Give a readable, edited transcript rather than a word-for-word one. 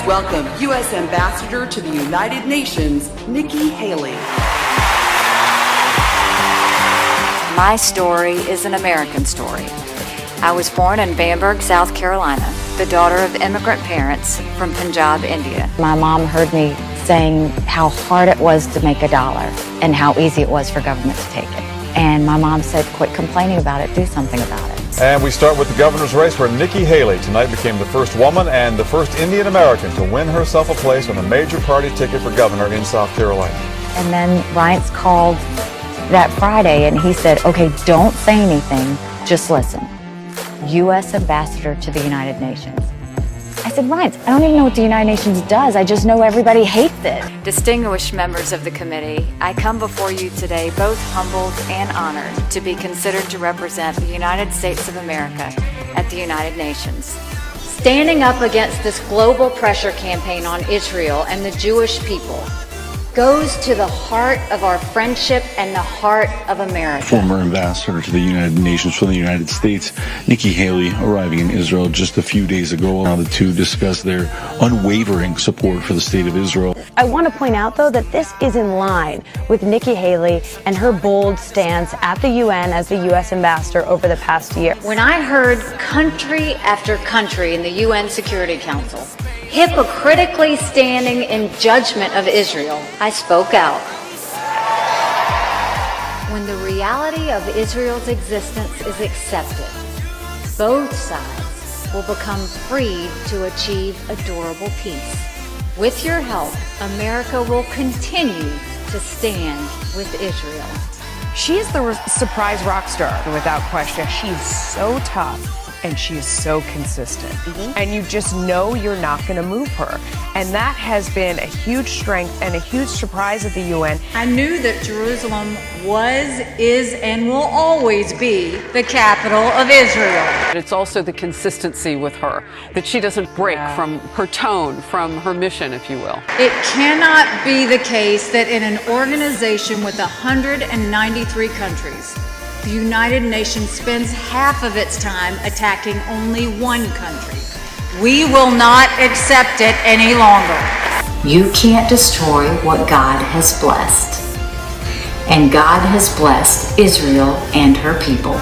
welcome U.S. Ambassador to the United Nations, Nikki Haley. My story is an American story. I was born in Bamberg, South Carolina, the daughter of immigrant parents from Punjab, India. My mom heard me saying how hard it was to make $1 and how easy it was for government to take it. And my mom said, quit complaining about it, do something about it. And we start with the governor's race, where Nikki Haley tonight became the first woman and the first Indian American to win herself a place on a major party ticket for governor in South Carolina. And then Reince called that Friday and he said, okay, don't say anything, just listen. U.S. Ambassador to the United Nations. I said, Reince, I don't even know what the United Nations does. I just know everybody hates it. Distinguished members of the committee, I come before you today both humbled and honored to be considered to represent the United States of America at the United Nations. Standing up against this global pressure campaign on Israel and the Jewish people goes to the heart of our friendship and the heart of America. Former ambassador to the United Nations from the United States, Nikki Haley, arriving in Israel just a few days ago. Now the two discussed their unwavering support for the state of Israel. I want to point out, though, that this is in line with Nikki Haley and her bold stance at the UN as the U.S. ambassador over the past year. When I heard country after country in the UN Security Council hypocritically standing in judgment of Israel, I spoke out. When the reality of Israel's existence is accepted, both sides will become free to achieve a durable peace. With your help, America will continue to stand with Israel. She is the surprise rock star, without question. She's so tough and she is so consistent. And you just know you're not going to move her. And that has been a huge strength and a huge surprise at the UN. I knew that Jerusalem was, is, and will always be the capital of Israel. It's also the consistency with her, that she doesn't break from her tone, from her mission, if you will. It cannot be the case that in an organization with 193 countries, the United Nations spends half of its time attacking only one country. We will not accept it any longer. You can't destroy what God has blessed. And God has blessed Israel and her people.